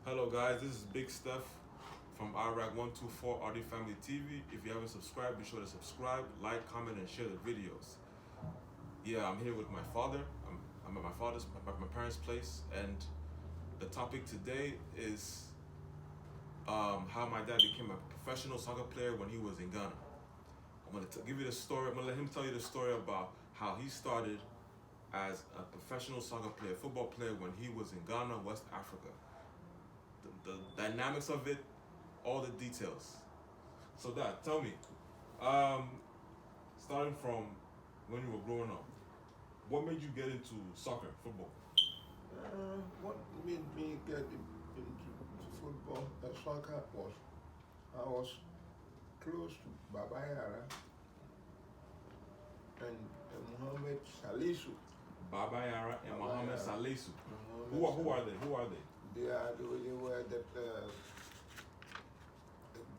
Hello guys, this is Big Steph from Iraq124 ArdeyFamilyTV. If you haven't subscribed, be sure to subscribe, like, comment, and share the videos. Yeah, I'm here with my father. I'm at my parents' place, and the topic today is how my dad became a professional soccer player when he was in Ghana. I'm gonna give you the story. I'm gonna let him tell you the story about how he started as a professional soccer player, football player, when he was in Ghana, West Africa. The dynamics of it, all the details. So Dad, tell me, starting from when you were growing up, what made you get into soccer, football? What made me get into football, soccer was I was close to Baba Yara and Mohammed Salisu. Baba Yara and Baba Mohammed Yara. Salisu. Mohammed Who are they? Who are they? They were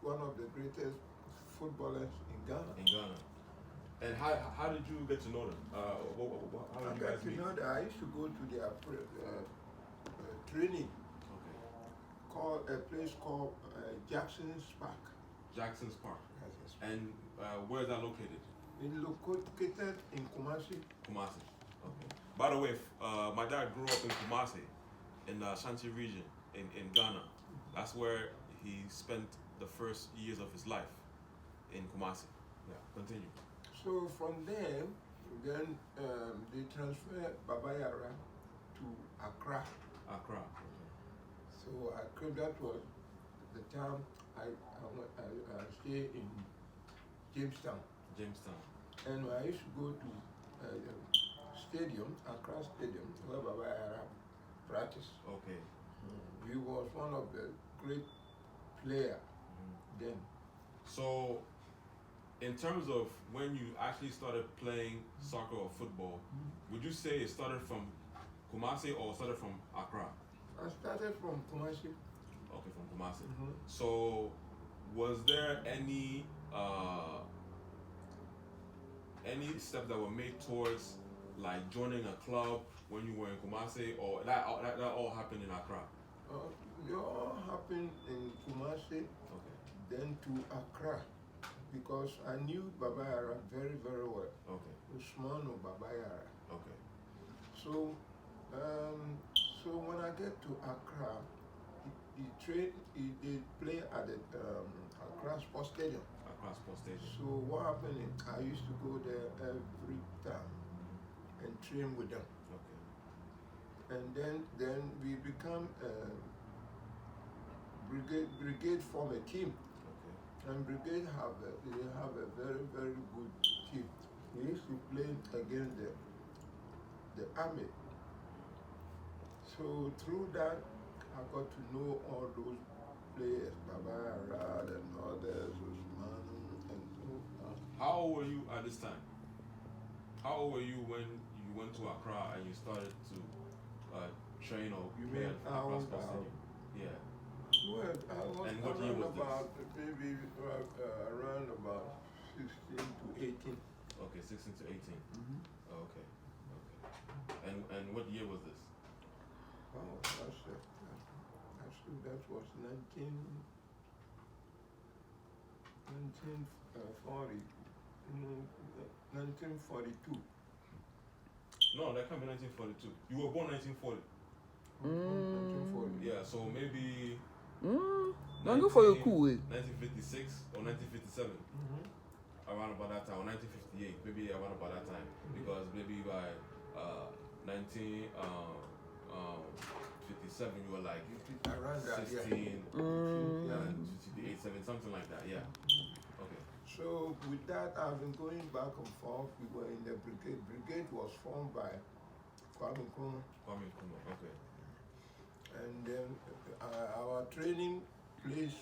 one of the greatest footballers in Ghana. In Ghana. And how did you get to know them? How I did you got guys to meet? know that I used to go to their training Okay. called a place called Jackson's Park. Jackson's Park. Yes. And where is that located? It's located in Kumasi. Kumasi. Okay. By the way, my dad grew up in Kumasi, in the Ashanti region, in Ghana. That's where he spent the first years of his life, in Kumasi. Yeah, continue. So from there, then they transferred Baba Yara to Accra. Accra. So Accra, that was the time I stayed in Jamestown. Jamestown. And I used to go to stadium, Accra Stadium, where Baba Yara practiced. Okay. He was one of the great players then. So, in terms of when you actually started playing soccer or football, would you say it started from Kumasi or started from Accra? I started from Kumasi. Okay, from Kumasi. So, was there any steps that were made towards like joining a club when you were in Kumasi, or that all happened in Accra? It all happened in Kumasi, Okay. then to Accra, because I knew Baba Yara very, very well. Okay. Usman or Baba Yara. Okay. So, so when I get to Accra, he did play at the Accra Sports Stadium. Accra Sports Stadium. So what happened is I used to go there every time and train with them. Okay. And then we become Brigade form a team. Okay. And Brigade have a very, very good team. We used to play against the army. So through that, I got to know all those players, Baba Arad and others, Usman and How old were you at this time? How old were you when you went to Accra and you started to train or play at Accra Sports Stadium? Yeah. Well, I was And what year was about maybe around about 16 to 18. Okay, 16 to 18. Okay. Okay. And what year was this? Oh, that was 1942. No, that can't be 1942. You were born 1940. 1940. Yeah, so maybe Don't go for your cool. 1956 or 1957. Around about that time, or 1958, maybe around about that time, because maybe by 1957 you were like Around that, 16, yeah. 58, 7, something like that. Yeah. Okay. So with that, I've been going back and forth. We were in the Brigade. Brigade was formed by Kwame Nkrumah. Kwame Nkrumah. Okay. And then our training place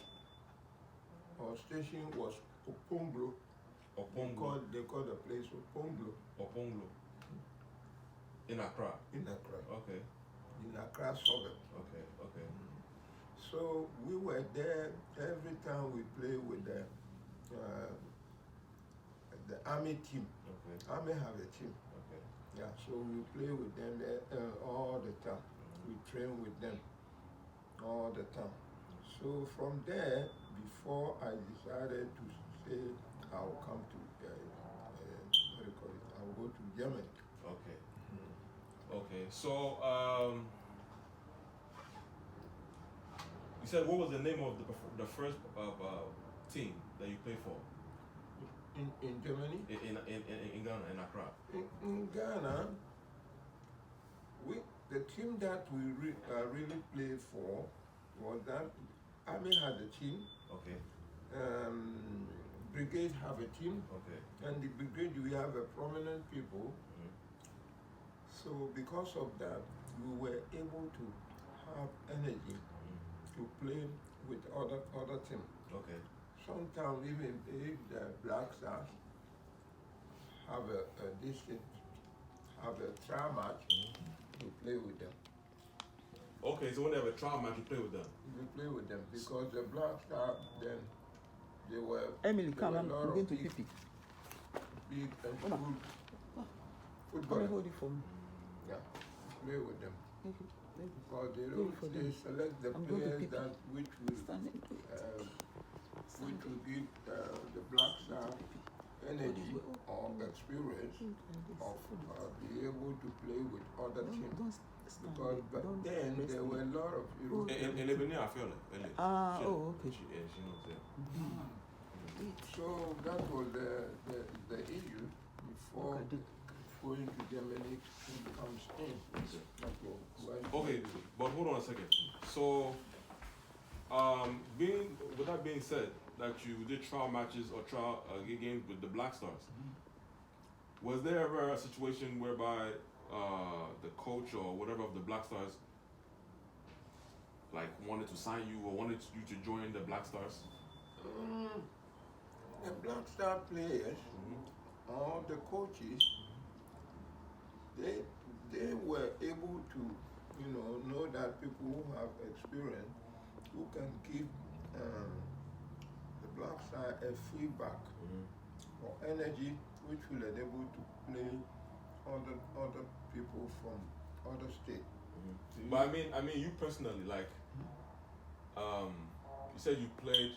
or station was Oponglo. Oponglo. They call the place Oponglo. Oponglo. In Accra. In Accra. Okay. In Accra suburb. Okay. Okay. So we were there every time we play with the army team. Okay. Army have a team. Okay. Yeah, so we play with them there, all the time. We train with them. all the time. So from there, before I decided to say I'll come to what do you call it? I'll go to Germany. Okay. Okay. So you said what was the name of the first team that you played for? In Germany? In Ghana, in Accra. In Ghana, the team that we really played for was that Army had a team. Okay. Brigade have a team. Okay. And the Brigade, we have a prominent people. So because of that, we were able to have energy to play with other teams. Okay. Sometimes even if the Black Stars have have a trial match, we play with them. Okay, so when they have a trial match, you play with them? We play with them because the Black Stars then they were. Emily, come, I'm going to pick. Big and good football. Come and hold it for me. Yeah, play with them. Because they select the I'm players that which will give the Black Star energy or experience of be able to play with other teams. Because back then there were a lot of European. Oh, okay. She knows that. So that was the issue before going to Germany comes in. Okay, but hold on a second. So, with that being said, that you did trial matches or trial games with the Black Stars, was there ever a situation whereby the coach or whatever of the Black Stars like wanted to sign you or wanted you to join the Black Stars? The Black Star players or the coaches, they were able to, know that people who have experience, who can give the Black Star a feedback or energy, which will enable to play other people from other states. But I mean, you personally, like, you said you played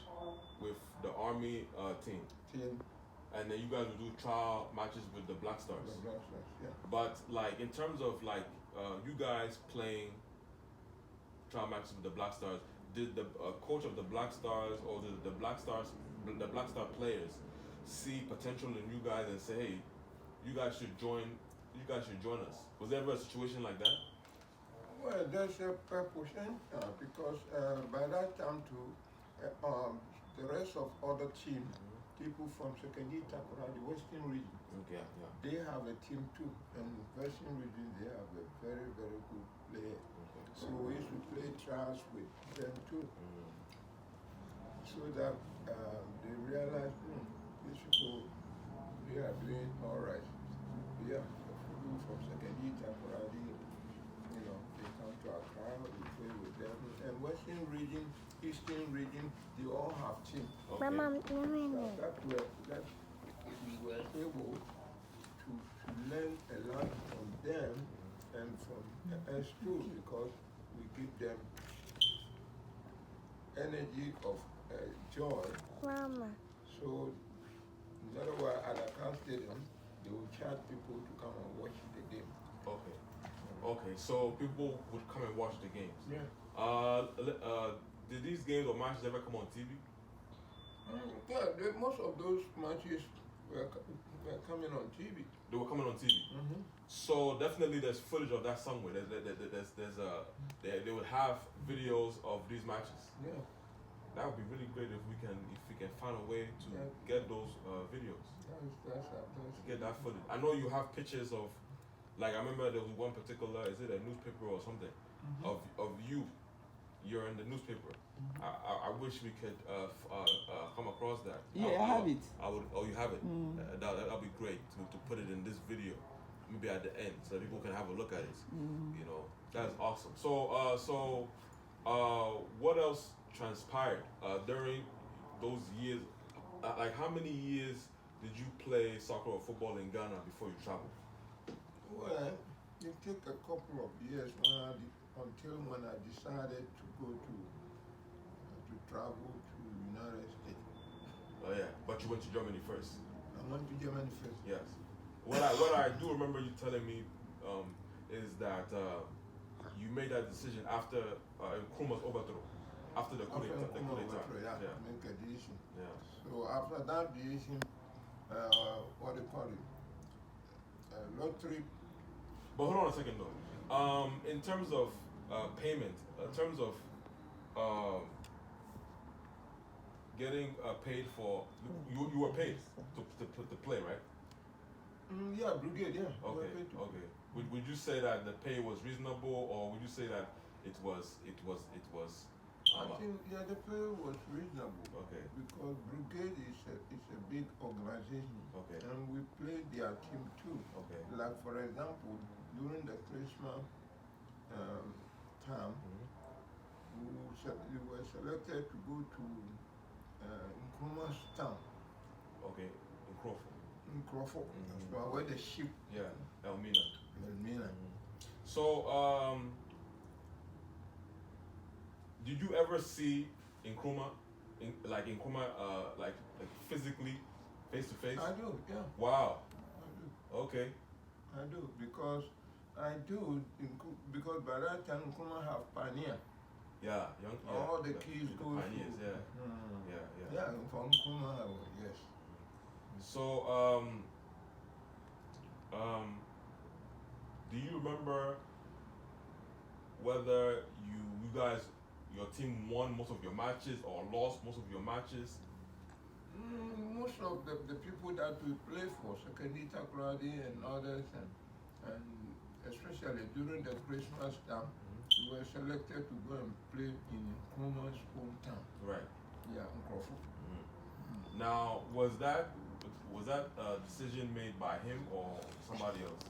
with the Army team, and then you guys would do trial matches with the Black Stars. The Black Stars, yeah. But like in terms of like you guys playing trial matches with the Black Stars, did the coach of the Black Stars or the Black Star players see potential in you guys and say, hey, you guys should join us? Was there ever a situation like that? Well, there's a percussion because by that time too, the rest of other teams, people from Sekedi, Takura, the Western region, they have a team too, and Western region they have a very, very good player. So we used to play trials with them too, so that they realize these people, they are doing all right. Yeah, people from Sekedi, Takura, they come to Accra, we play with them. And Western region, Eastern region, they all have teams. Okay. That we were able to learn a lot from them and from us too, because we give them energy of joy. Mama. So, no matter what, at Accra Stadium, they will charge people to come and watch the game. Okay. Okay, so people would come and watch the games. Yeah. Did these games or matches ever come on TV? Yeah, most of those matches were coming on TV. They were coming on TV. So definitely, there's footage of that somewhere. They would have videos of these matches. Yeah. That would be really great if we can find a way to get those videos. Get that footage. I know you have pictures of, like I remember there was one particular, is it a newspaper or something, of you. You're in the newspaper. I wish we could come across that. Yeah, I have it. I would. Oh, you have it. That'll be great to put it in this video, maybe at the end, so people can have a look at it. That's awesome. So what else transpired during those years? Like, how many years did you play soccer or football in Ghana before you traveled? Well, it took a couple of years until when I decided to go to travel to United States. Oh yeah, but you went to Germany first. I went to Germany first. Yes. What I do remember you telling me is that you made that decision after Nkrumah's overthrow, after the coup d'etat. Yeah, make a decision. Yeah. So after that decision, what do you call it? Lottery. But hold on a second though. In terms of payment, in terms of getting paid for, you were paid to play, right? Yeah, Brigade, yeah. Okay, okay. Would you say that the pay was reasonable, or would you say that it was? I think the pay was reasonable. Okay. Because Brigade is a big organization. Okay. And we played their team too. Okay. Like for example, during the Christmas time, we were selected to go to Nkrumah's town. Okay, in Crawford. In Crawford. So where the ship. Yeah, Elmina. So, did you ever see Nkrumah, like physically, face to face? I do, yeah. Wow. I do. Okay. I do because by that time Nkrumah have pioneer. Yeah, all the kids go pioneers, through. Yeah, from Nkrumah, yes. So, do you remember whether you guys, your team won most of your matches or lost most of your matches? Most of the people that we play for, ACCRA and others, and especially during the Christmas time, we were selected to go and play in Nkrumah's hometown. Right. Yeah, in Crawford. Now, was that a decision made by him or somebody else?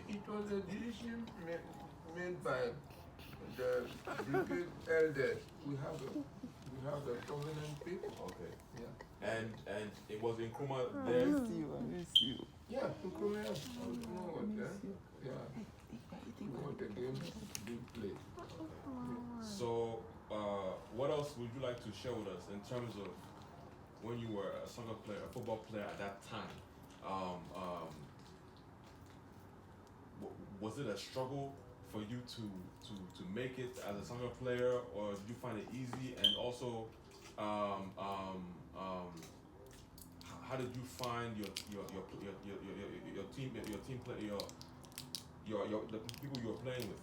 It was a decision made by the Brigade elders. We have a prominent people. Okay. Yeah. And it was Nkrumah there. I miss you. Yeah, Nkrumah was there. Yeah. What the game being played. So, what else would you like to share with us in terms of when you were a soccer player, a football player at that time? Was it a struggle for you to make it as a soccer player, or did you find it easy? And also, how did you find your team player, the people you were playing with,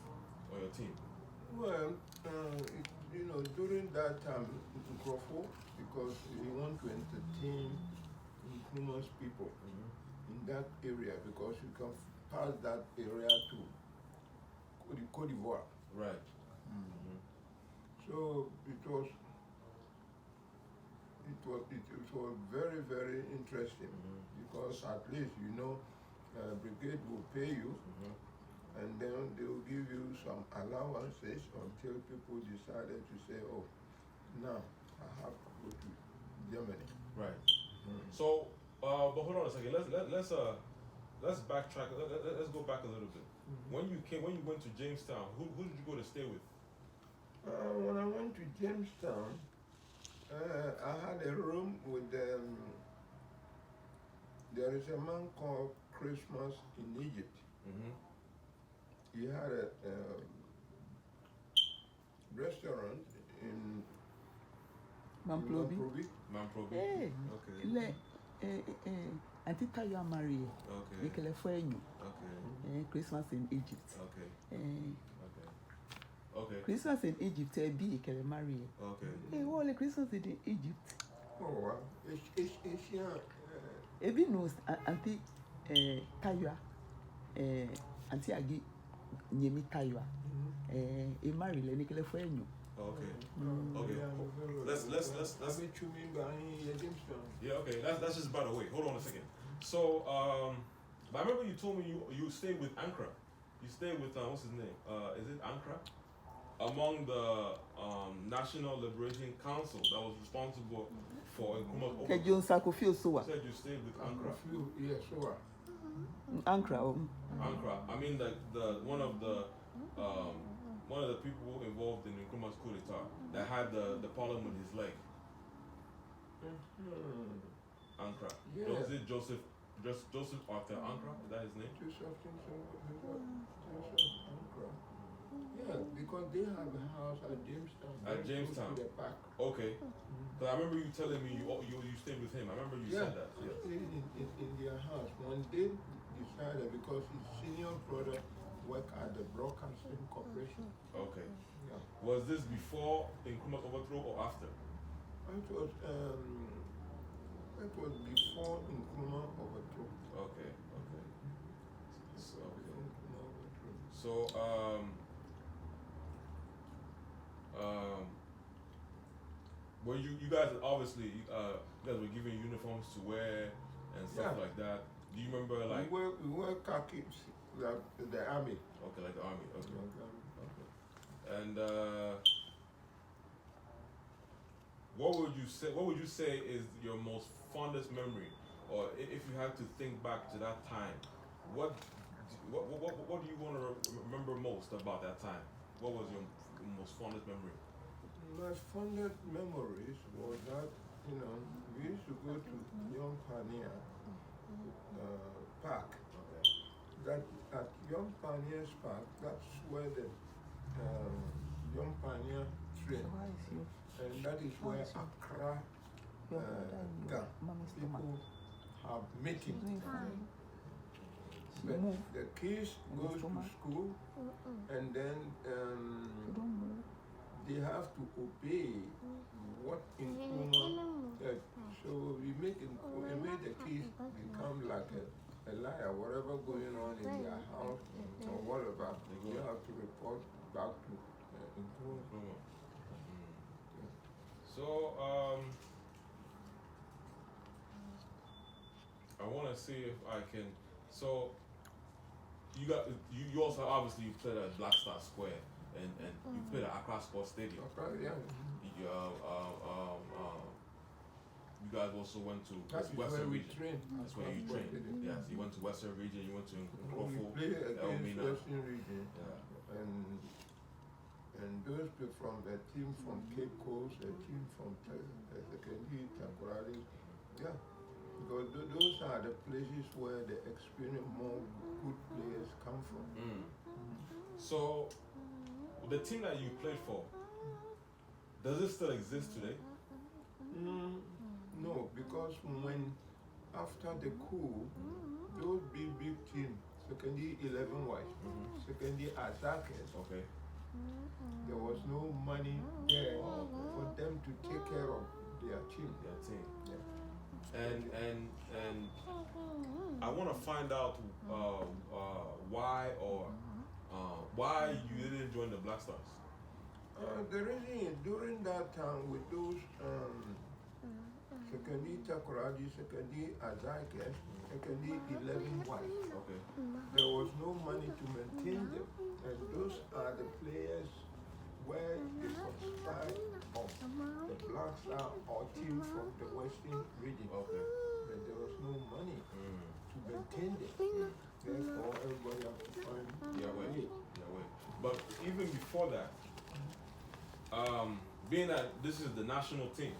or your team? Well, during that time in Crawford, because we want to entertain Nkrumah's people in that area, because you can pass that area to Côte d'Ivoire. Right. So it was very, very interesting, because at least Brigade will pay you, and then they will give you some allowances until people decided to say, oh, now I have to go to Germany. Right. So, but hold on a second. Let's backtrack. Let's go back a little bit. When you went to Jamestown, who did you go to stay with? When I went to Jamestown, I had a room with there is a man called Christmas in Egypt. He had a restaurant in Mamplobi. Hey. Okay. Auntie Tayo marry. Okay. Okay. Christmas in Egypt. Okay. Okay. Christmas in Egypt, be marry. Okay. Hey, what Christmas in Egypt? Oh wow. It's Ebi knows Auntie Tayo, Auntie Agi Nyemi Tayo. Marry le nikele for you. Okay. Okay. Let's. Yeah. Okay. That's just by the way. Hold on a second. So, but I remember you told me you stayed with ACCRA. You stayed with what's his name? Is it ACCRA? Among the National Liberation Council that was responsible for Nkrumah's overthrow. You said you stayed with ACCRA. Yes, sure. ACCRA. ACCRA. I mean one of the people involved in Nkrumah's coup d'etat that had the problem with his leg. Ankra. Yeah. Was it Joseph Arthur Ankra? Is that his name? Joseph Ankra. Yeah, because they have a house at Jamestown. At Jamestown. To the park. Okay. But I remember you telling me you stayed with him. I remember you said that. Yeah. Stayed in their house. When they decided, because his senior brother worked at the Broadcasting Corporation. Okay. Yeah. Was this before Nkrumah's overthrow or after? It was before Nkrumah overthrow. Okay. So, well, you guys obviously you guys were given uniforms to wear and stuff like that. Do you remember like we wear khakis like the army? Okay, like the army. Okay. Okay. And what would you say is your most fondest memory, or if you had to think back to that time, what do you want to remember most about that time? What was your most fondest memory? My fondest memories was that, we used to go to Young Pioneer Park. Okay. That at Young Pioneers Park, that's where the Young Pioneer train, and that is where ACCRA people have meetings. The kids go to school, and then they have to obey what Nkrumah. So we made the kids become like a liar. Whatever going on in their house or whatever, you have to report back to Nkrumah. So I want to see if I can. So you also obviously you played at Black Star Square and you played at Accra Sports Stadium. Yeah. You guys also went to Western Region. That's where you trained. Yes, you went to Western Region. You went to Nkrofo, We played against Western Region. Yeah. And those people from the team from Cape Coast, a team from Secondary Takoradi, yeah. Because those are the places where the experienced, more good players come from. So, the team that you played for, does it still exist today? No, because after the coup, those big teams, Secondary 11 White, Secondary ACCRA, Okay. there was no money there for them to take care of their team. Yeah. And I want to find out why you didn't join the Black Stars. The reason is during that time with those Secondary Takoradi, Secondary ACCRA, Secondary 11 White, Okay. there was no money to maintain them, and those are the players where they subscribe of the Black Star or team from the Western region. Okay. But there was no money to maintain them. Therefore, everybody has to find Yeah, wait. But even before that, being that this is the national team,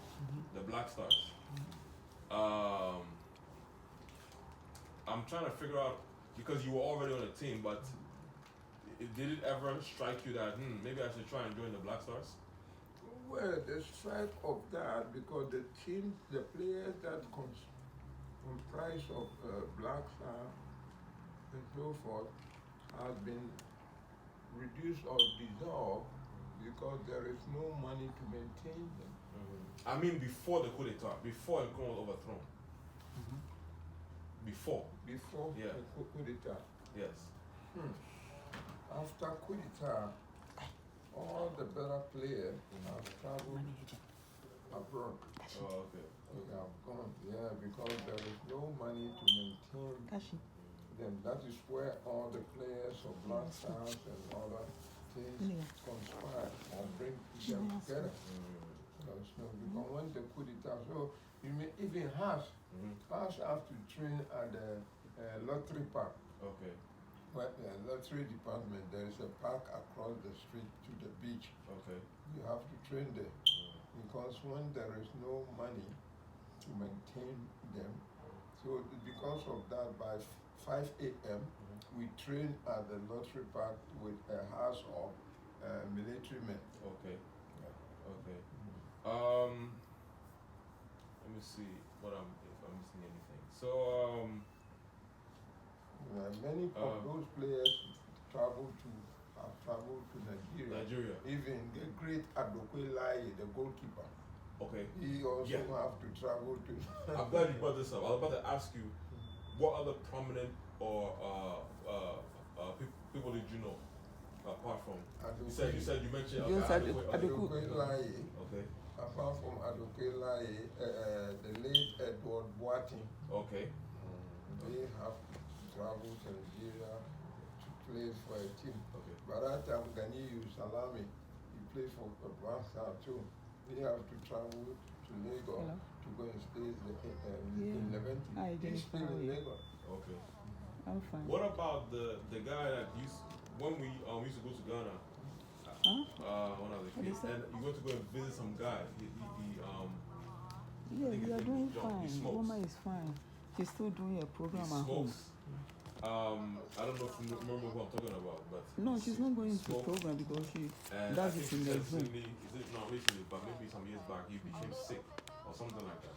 the Black Stars, I'm trying to figure out, because you were already on the team, but did it ever strike you that maybe I should try and join the Black Stars? Well, the strike of that, because the team, the players that comprise of Black Star and so forth has been reduced or dissolved because there is no money to maintain them. I mean before the coup d'etat, before Nkrumah was overthrown. Before, the coup d'etat. yes. After coup d'etat, all the better players have traveled abroad. Oh, okay. They have gone, because there is no money to maintain them. That is where all the players of Black Stars and other things conspire or bring them together. Because when the coup d'etat, so you may even Haas have to train at the lottery park. Okay. Well, lottery department, there is a park across the street to the beach. Okay. You have to train there because when there is no money to maintain them, so because of that, by 5 a.m. we train at the lottery park with a house of military men. Okay. Yeah. Okay. Let me see if I'm missing anything. So Many of those players have traveled to Nigeria. Nigeria. Even the great ACCRA, the goalkeeper. Okay. He also have to travel to. I'm glad you brought this up. I was about to ask you, what other prominent or people did you know apart from? You mentioned ACCRA. Okay. Apart from ACCRA, the late Edward Boating. Okay. They have to travel to Nigeria to play for a team. Okay. By that time, Ganiyu Salami, he played for Black Star too. They have to travel to Lagos to go and stay in Levante. He's still in Lagos. Okay. I'm fine. What about the guy that when we used to go to Ghana? When I was a kid, and you went to go and visit some guy. Yeah, we are doing fine. Woman is fine. She's still doing a program at home. I don't know if you remember who I'm talking about, but no, she's not going to program because she does it in the Zoom. Is it not recently, but maybe some years back he became sick or something like that.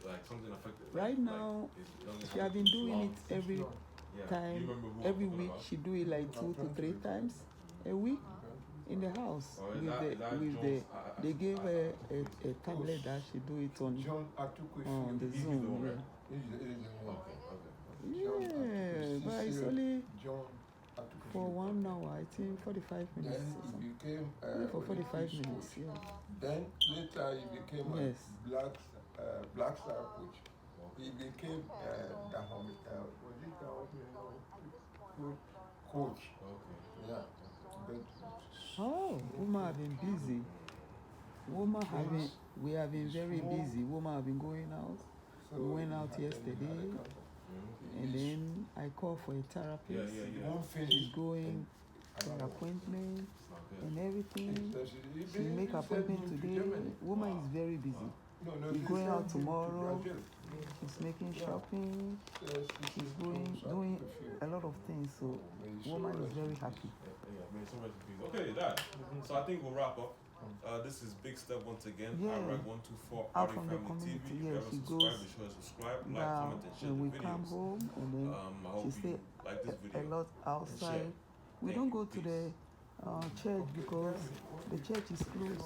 Like something affected. Right now, she has been doing it every time, every week. She do it like 2 to 3 times a week in the house. They gave her a tablet that she do it on the Zoom. Yeah, but it's only for 1 hour, I think 45 minutes. Then he became for 45 minutes, yeah. Then later he became a Black Star coach. He became coach. Okay. Yeah. But woman have been busy. We have been very busy. Woman have been going out. So we went out yesterday. And then I called for a therapist. She's going for an appointment and everything. She make appointment today. Woman is very busy. She's going out tomorrow. She's making shopping. She's doing a lot of things. So woman is very happy. Okay, that. So I think we'll wrap up. This is Big Step once again. ArdeyFamily Out from the community, TV. yeah, she goes subscribe, like, comment, and share and we the videos. come home and then she stay like this video. a lot outside. We don't go to the church because the church is closed.